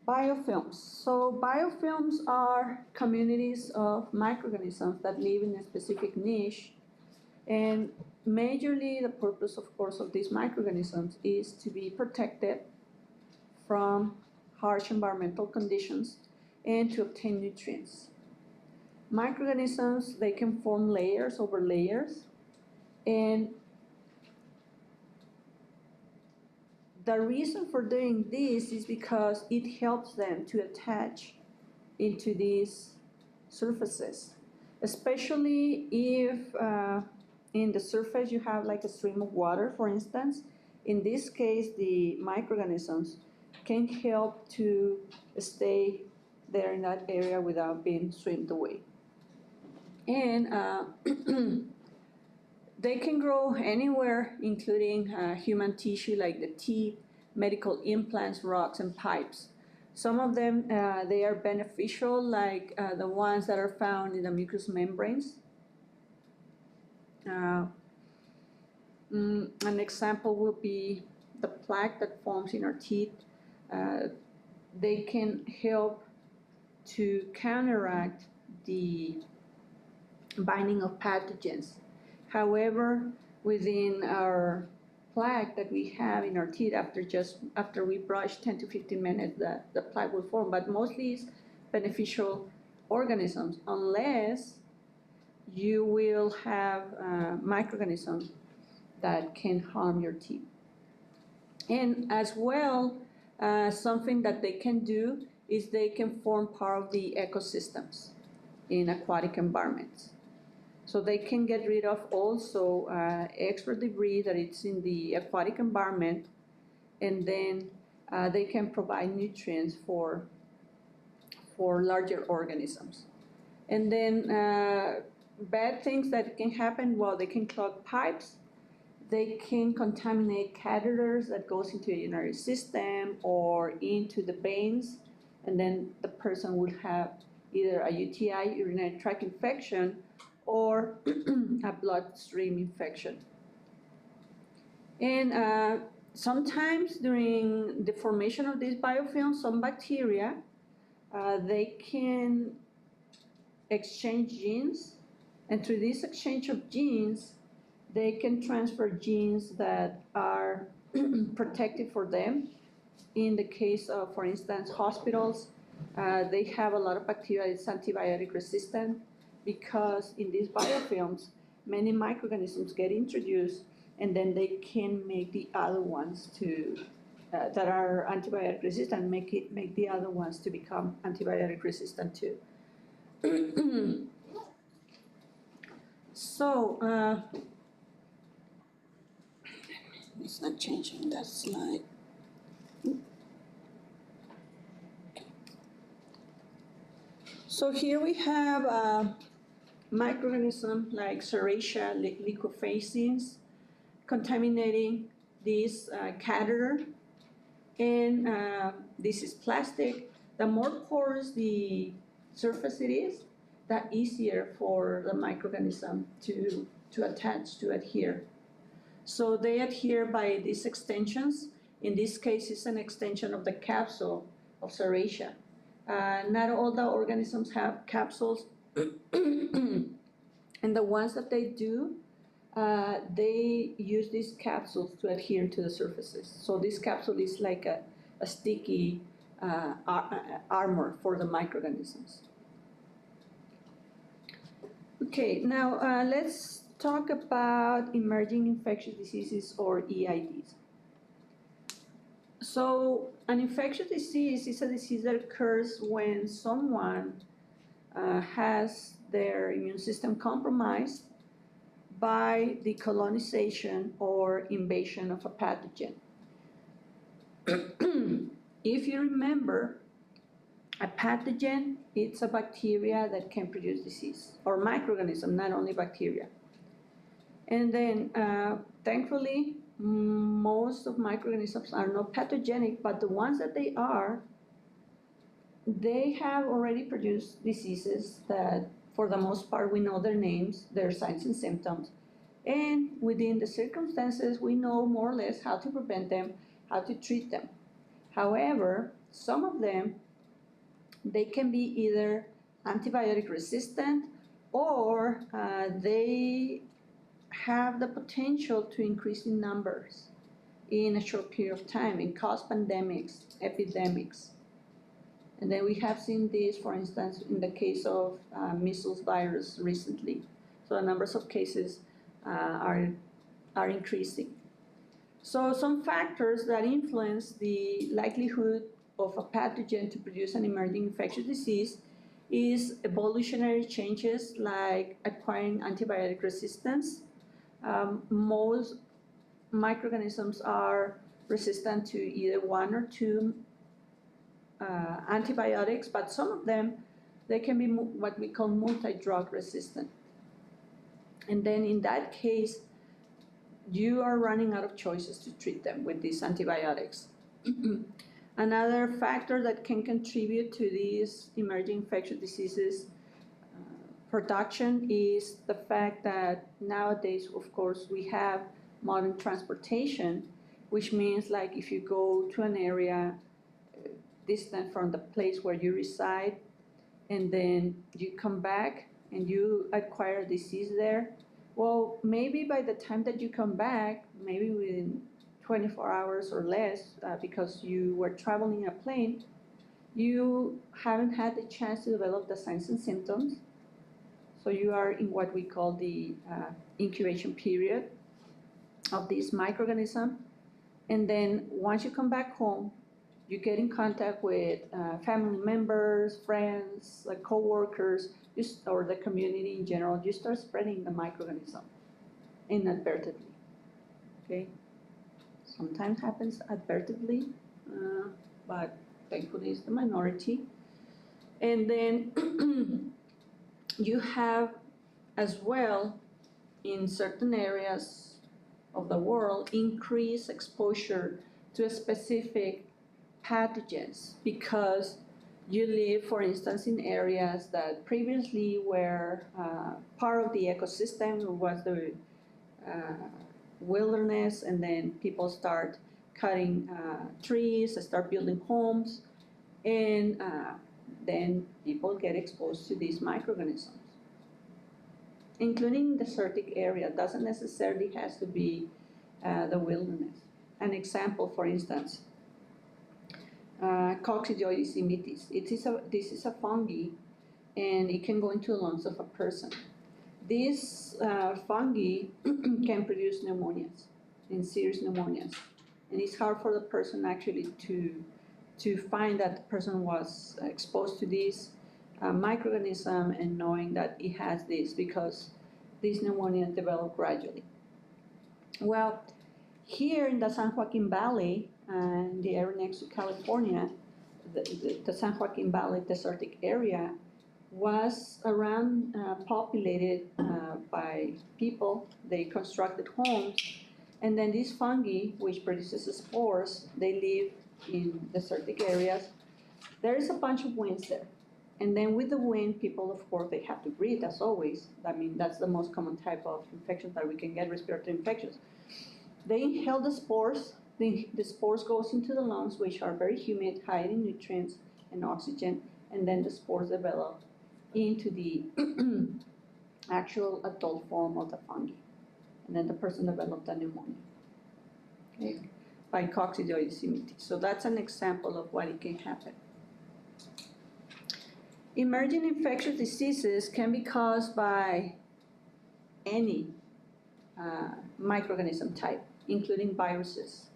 Biofilms. So biofilms are communities of microorganisms that live in a specific niche, and majorly the purpose, of course, of these microorganisms is to be protected from harsh environmental conditions and to obtain nutrients. Microorganisms, they can form layers over layers, and the reason for doing this is because it helps them to attach into these surfaces, especially if in the surface you have like a stream of water, for instance. In this case, the microorganisms can help to stay there in that area without being swept away. And they can grow anywhere, including human tissue like the teeth, medical implants, rocks, and pipes. Some of them, they are beneficial, like the ones that are found in the mucous membranes. An example would be the plaque that forms in our teeth. They can help to counteract the binding of pathogens. However, within our plaque that we have in our teeth, after we brush 10 to 15 minutes, the plaque will form. But mostly it's beneficial organisms, unless you will have microorganisms that can harm your teeth. And as well, something that they can do is they can form part of the ecosystems in aquatic environments. So they can get rid of also extra debris that is in the aquatic environment, and then they can provide nutrients for larger organisms. And then bad things that can happen, well, they can clog pipes, they can contaminate catheters that goes into the urinary system or into the veins, and then the person would have either a UTI, urinary tract infection, or a bloodstream infection. And sometimes during the formation of these biofilms, some bacteria, they can exchange genes, and through this exchange of genes, they can transfer genes that are protective for them. In the case of, for instance, hospitals, they have a lot of bacteria that's antibiotic resistant, because in these biofilms, many microorganisms get introduced, and then they can make the other ones to that are antibiotic resistant, make the other ones to become antibiotic resistant too. So it's not changing that slide. So here we have microorganisms like Serratia liquefacens contaminating this catheter, and this is plastic. The more porous the surface it is, the easier for the microorganism to attach, to adhere. So they adhere by these extensions. In this case, it's an extension of the capsule of Serratia. Not all the organisms have capsules, and the ones that they do, they use these capsules to adhere to the surfaces. So this capsule is like a sticky armor for the microorganisms. Okay, now let's talk about emerging infectious diseases, or EIDs. So an infectious disease is a disease that occurs when someone has their immune system compromised by the colonization or invasion of a pathogen. If you remember, a pathogen, it's a bacteria that can produce disease, or microorganism, not only bacteria. And then, thankfully, most of microorganisms are not pathogenic, but the ones that they are, they have already produced diseases that, for the most part, we know their names, their signs and symptoms, and within the circumstances, we know more or less how to prevent them, how to treat them. However, some of them, they can be either antibiotic resistant or they have the potential to increase in numbers in a short period of time and cause pandemics, epidemics. And then we have seen this, for instance, in the case of measles virus recently. So the numbers of cases are increasing. So some factors that influence the likelihood of a pathogen to produce an emerging infectious disease is evolutionary changes like acquiring antibiotic resistance. Most microorganisms are resistant to either one or two antibiotics, but some of them, they can be what we call multi-drug resistant. And then in that case, you are running out of choices to treat them with these antibiotics. Another factor that can contribute to these emerging infectious diseases production is the fact that nowadays, of course, we have modern transportation, which means like if you go to an area distant from the place where you reside, and then you come back and you acquire a disease there, well, maybe by the time that you come back, maybe within 24 hours or less, because you were traveling in a plane, you haven't had the chance to develop the signs and symptoms. So you are in what we call the incubation period of this microorganism. And then once you come back home, you get in contact with family members, friends, like co-workers, or the community in general. You start spreading the microorganism inadvertently, okay? Sometimes happens advertently, but thankfully it's the minority. And then you have as well, in certain areas of the world, increased exposure to a specific pathogens because you live, for instance, in areas that previously were part of the ecosystem, was the wilderness, and then people start cutting trees, start building homes, and then people get exposed to these microorganisms, including desertic area. Doesn't necessarily has to be the wilderness. An example, for instance, Coccidioides immitis. This is a fungi, and it can go into the lungs of a person. This fungi can produce pneumonias, and serious pneumonias, and it's hard for the person actually to find that the person was exposed to this microorganism and knowing that it has this, because these pneumonias develop gradually. Well, here in the San Joaquin Valley, the area next to California, the San Joaquin Valley desertic area was around populated by people. They constructed homes, and then these fungi, which produces spores, they live in desertic areas. There is a bunch of winds there. And then with the wind, people, of course, they have to breathe, as always. I mean, that's the most common type of infection that we can get, respiratory infections. They inhale the spores. The spores goes into the lungs, which are very humid, high in nutrients and oxygen, and then the spores develop into the actual adult form of the fungi. And then the person developed a pneumonia, okay, by Coccidioides immitis. So that's an example of what it can happen. Emerging infectious diseases can be caused by any microorganism type, including viruses.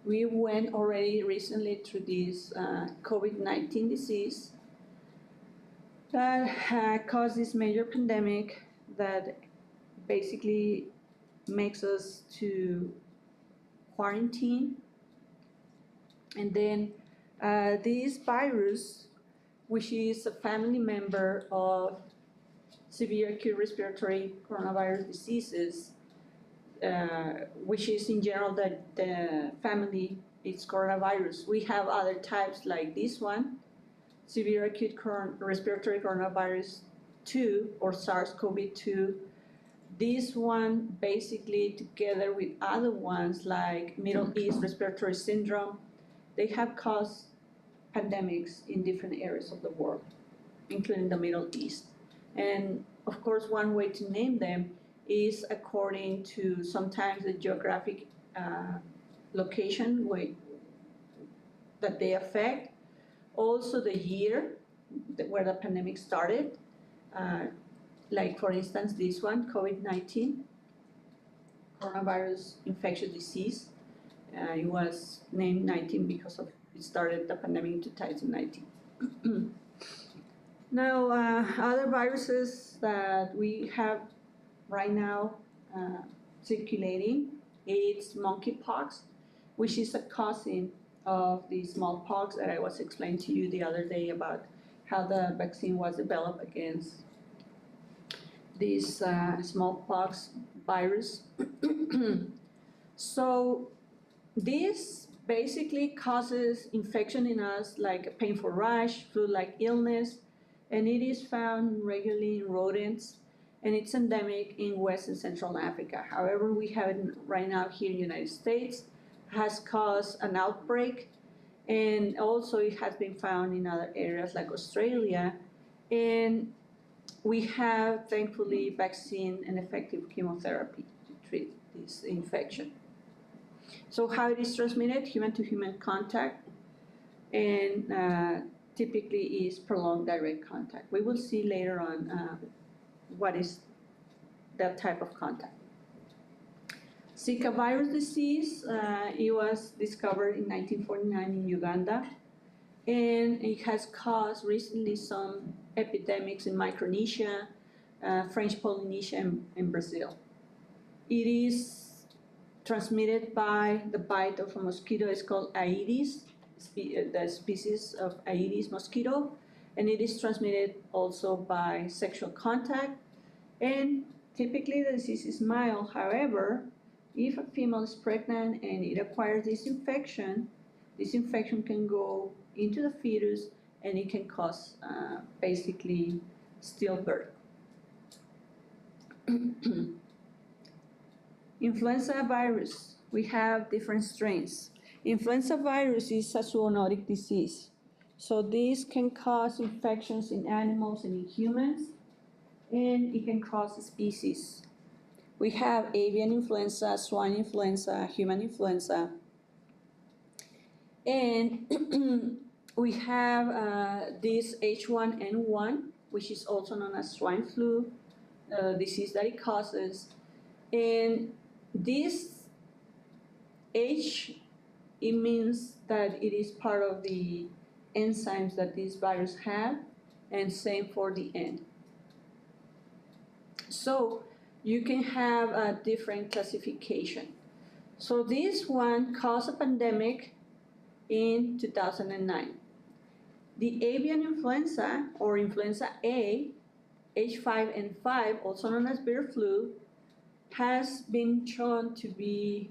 We went already recently through this COVID-19 disease that caused this major pandemic that basically makes us to quarantine. And then this virus, which is a family member of severe acute respiratory coronavirus diseases, which is in general the family is coronavirus. We have other types like this one, severe acute respiratory coronavirus 2 or SARS-CoV-2. This one basically together with other ones like Middle East respiratory syndrome, they have caused pandemics in different areas of the world, including the Middle East. And of course, one way to name them is according to sometimes the geographic location that they affect, also the year where the pandemic started. Like for instance, this one, COVID-19, coronavirus infectious disease. It was named 19 because of it started the pandemic in 2019. Now, other viruses that we have right now circulating, it's monkeypox, which is a cousin of the smallpox that I was explaining to you the other day about how the vaccine was developed against this smallpox virus. So this basically causes infection in us, like a painful rash, flu-like illness, and it is found regularly in rodents, and it's endemic in West and Central Africa. However, we have it right now here in the United States, has caused an outbreak, and also it has been found in other areas like Australia, and we have, thankfully, vaccine and effective chemotherapy to treat this infection. So how it is transmitted, human-to-human contact, and typically is prolonged direct contact. We will see later on what is that type of contact. Zika virus disease, it was discovered in 1949 in Uganda, and it has caused recently some epidemics in Micronesia, French Polynesia, and Brazil. It is transmitted by the bite of a mosquito. It's called Aedes, the species of Aedes mosquito, and it is transmitted also by sexual contact, and typically the disease is mild. However, if a female is pregnant and it acquires this infection can go into the fetus and it can cause basically stillbirth. Influenza virus, we have different strains. Influenza virus is a zoonotic disease. So this can cause infections in animals and in humans, and it can cross species. We have avian influenza, swine influenza, human influenza, and we have this H1N1, which is also known as swine flu, disease that it causes. And this H, it means that it is part of the enzymes that this virus have, and same for the N. So you can have a different classification. So this one caused a pandemic in 2009. The avian influenza, or influenza A, H5N5, also known as bird flu, has been shown to be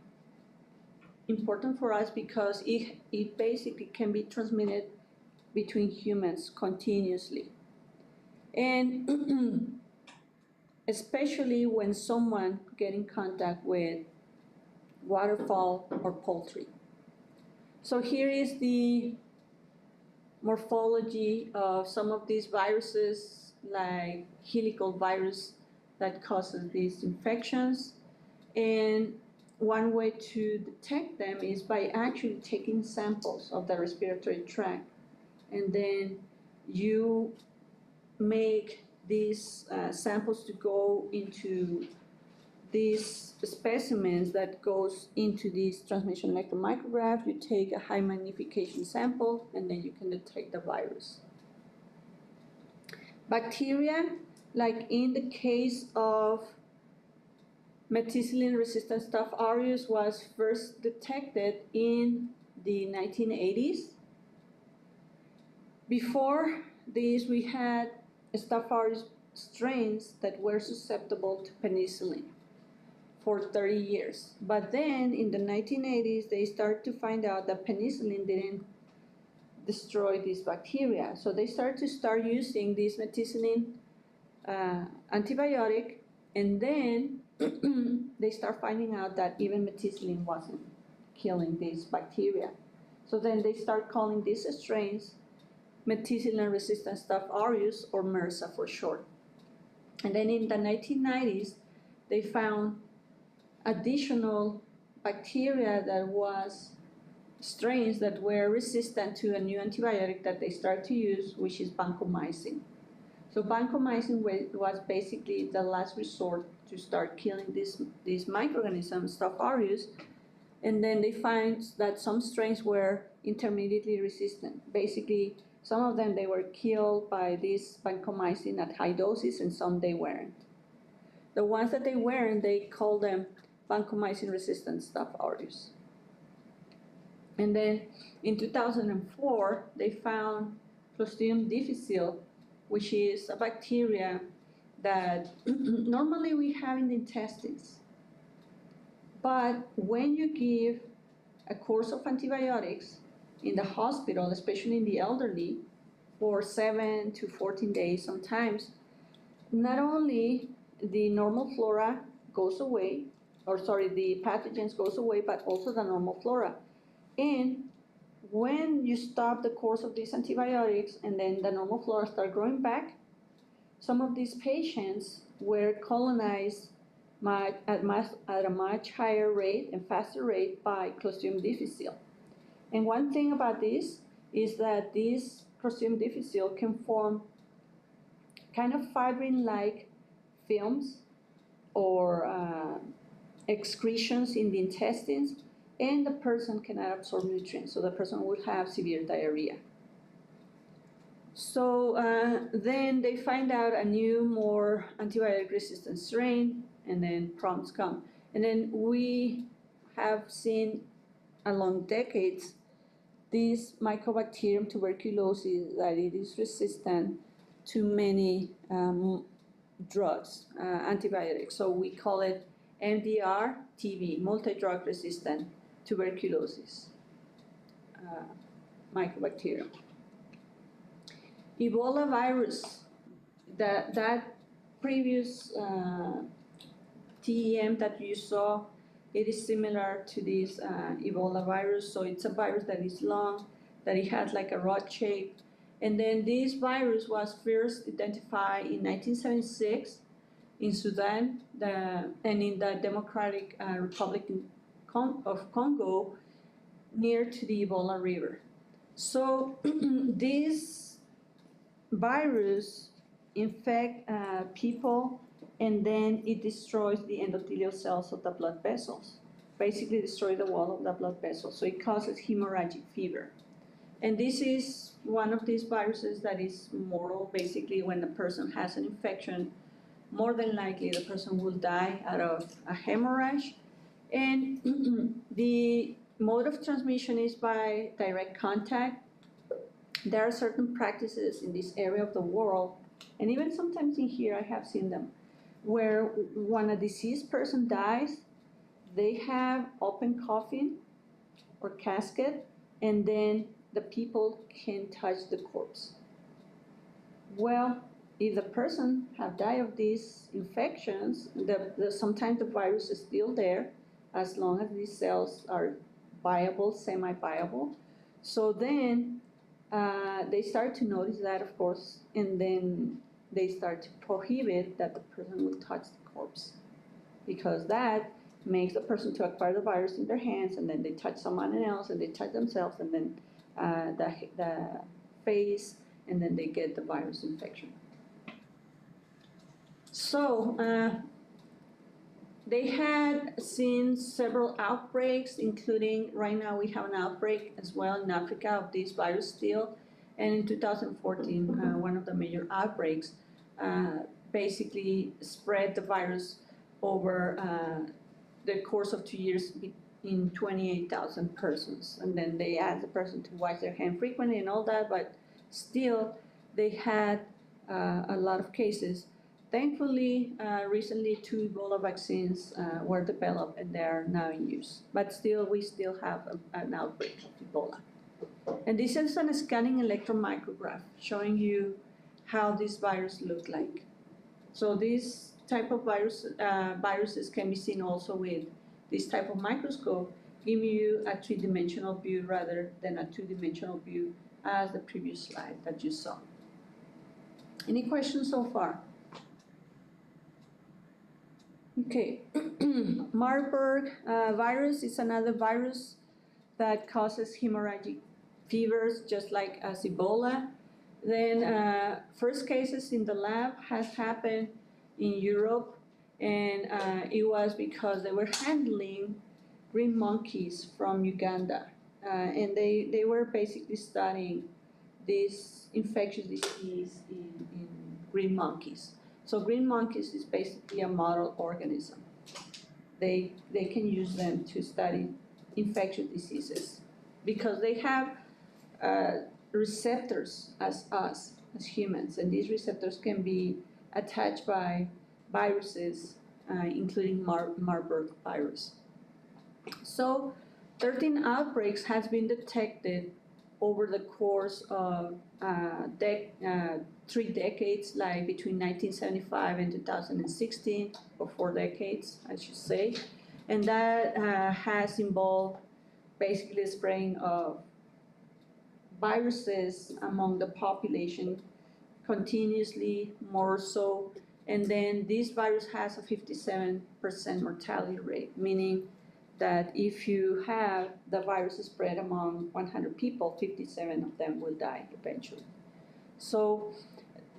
important for us because it basically can be transmitted between humans continuously. And especially when someone get in contact with waterfowl or poultry. So here is the morphology of some of these viruses, like helicovirus that causes these infections. And one way to detect them is by actually taking samples of the respiratory tract, and then you make these samples to go into these specimens that goes into this transmission electron micrograph. You take a high magnification sample, and then you can detect the virus. Bacteria, like in the case of methicillin-resistant Staph aureus, was first detected in the 1980s. Before this, we had Staph aureus strains that were susceptible to penicillin for 30 years. But then in the 1980s, they started to find out that penicillin didn't destroy these bacteria. So they started to using this methicillin antibiotic, and then they start finding out that even methicillin wasn't killing these bacteria. So then they start calling these strains methicillin-resistant Staph aureus, or MRSA for short. And then in the 1990s, they found additional bacteria that was strains that were resistant to a new antibiotic that they started to use, which is vancomycin. So vancomycin was basically the last resort to start killing these microorganisms, Staph aureus, and then they find that some strains were intermediately resistant. Basically, some of them, they were killed by this vancomycin at high doses, and some they weren't. The ones that they weren't, they call them vancomycin-resistant Staph aureus. And then in 2004, they found Clostridium difficile, which is a bacteria that normally we have in the intestines. But when you give a course of antibiotics in the hospital, especially in the elderly, for 7 to 14 days sometimes, not only the normal flora goes away, the pathogens goes away, but also the normal flora. And when you stop the course of these antibiotics and then the normal flora start growing back, some of these patients were colonized at a much higher rate and faster rate by Clostridium difficile. And one thing about this is that this Clostridium difficile can form kind of fibrin-like films or excretions in the intestines, and the person cannot absorb nutrients, so the person will have severe diarrhea. So then they find out a new, more antibiotic-resistant strain, and then problems come. And then we have seen along decades this Mycobacterium tuberculosis, that it is resistant to many drugs, antibiotics. So we call it MDR-TB, multi-drug resistant tuberculosis Mycobacterium. Ebola virus, that previous TEM that you saw, it is similar to this Ebola virus. So it's a virus that is long, that it has like a rod shape. And then this virus was first identified in 1976 in Sudan and in the Democratic Republic of Congo, near to the Ebola River. So this virus infects people, and then it destroys the endothelial cells of the blood vessels, basically destroy the wall of the blood vessels. So it causes hemorrhagic fever. And this is one of these viruses that is mortal. Basically, when a person has an infection, more than likely the person will die out of a hemorrhage. And the mode of transmission is by direct contact. There are certain practices in this area of the world, and even sometimes in here I have seen them, where when a deceased person dies, they have open coffin or casket, and then the people can touch the corpse. Well, if the person have died of these infections, sometimes the virus is still there, as long as these cells are viable, semi-viable. So then they start to notice that, of course, and then they start to prohibit that the person will touch the corpse, because that makes the person to acquire the virus in their hands, and then they touch someone else, and they touch themselves, and then the face, and then they get the virus infection. So they had seen several outbreaks, including right now we have an outbreak as well in Africa of this virus still. And in 2014, one of the major outbreaks basically spread the virus over the course of 2 years in 28,000 persons. And then they asked the person to wash their hand frequently and all that, but still they had a lot of cases. Thankfully, recently 2 Ebola vaccines were developed, and they are now in use. But still, we still have an outbreak of Ebola. And this is a scanning electron micrograph showing you how this virus look like. So this type of viruses can be seen also with this type of microscope. give you a three-dimensional view rather than a two-dimensional view as the previous slide that you saw. Any questions so far? Okay, Marburg virus is another virus that causes hemorrhagic fevers, just like as Ebola. Then first cases in the lab has happened in Europe, and it was because they were handling green monkeys from Uganda, and they were basically studying this infectious disease in green monkeys. So green monkeys is basically a model organism. They can use them to study infectious diseases because they have receptors as us, as humans, and these receptors can be attached by viruses, including Marburg virus. So 13 outbreaks has been detected over the course of 3 decades, like between 1975 and 2016, or 4 decades, I should say. And that has involved basically spreading of viruses among the population continuously, more so. And then this virus has a 57% mortality rate, meaning that if you have the virus spread among 100 people, 57 of them will die eventually. So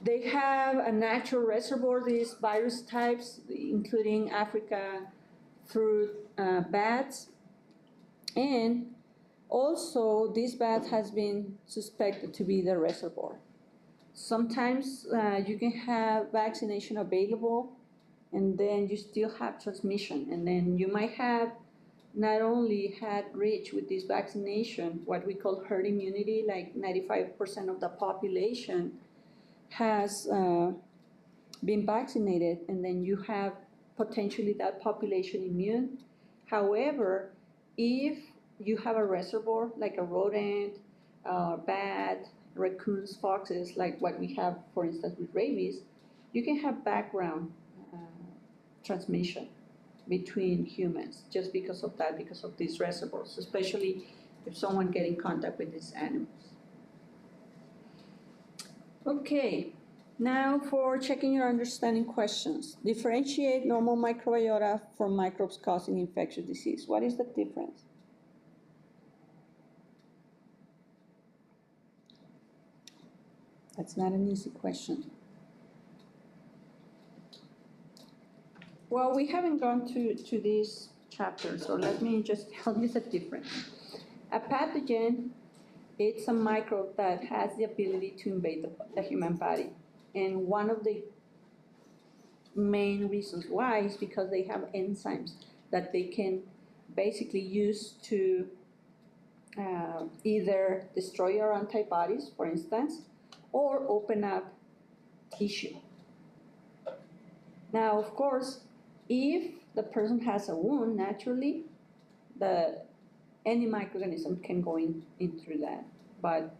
they have a natural reservoir, these virus types, including Africa fruit bats. And also, this bat has been suspected to be the reservoir. Sometimes you can have vaccination available, and then you still have transmission. And then you might have not only had reached with this vaccination what we call herd immunity, like 95% of the population has been vaccinated, and then you have potentially that population immune. However, if you have a reservoir like a rodent, bat, raccoons, foxes, like what we have, for instance, with rabies, you can have background transmission between humans just because of that, because of these reservoirs, especially if someone get in contact with these animals. Okay, now for checking your understanding questions. Differentiate normal microbiota from microbes causing infectious disease. What is the difference? That's not an easy question. Well, we haven't gone to this chapter, so let me just tell you the difference. A pathogen, it's a microbe that has the ability to invade the human body. And one of the main reasons why is because they have enzymes that they can basically use to either destroy our antibodies, for instance, or open up tissue. Now, of course, if the person has a wound, naturally, any microorganism can go in through that. But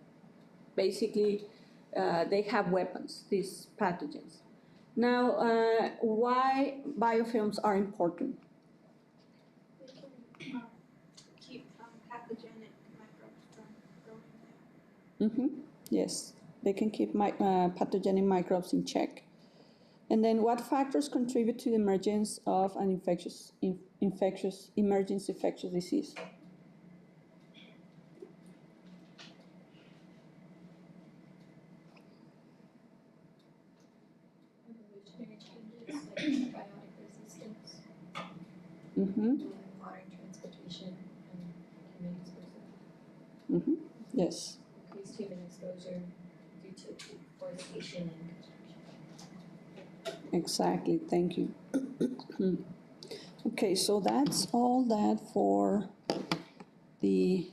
basically, they have weapons, these pathogens. Now, why biofilms are important? They can keep pathogenic microbes from growing there. Yes, they can keep pathogenic microbes in check. And then what factors contribute to the emergence of an infectious disease? Evolutionary changes like biotic resistance, modern transportation, and human exposure. Yes. Increased human exposure due to deforestation and construction. Exactly, thank you. Okay, so that's all that for the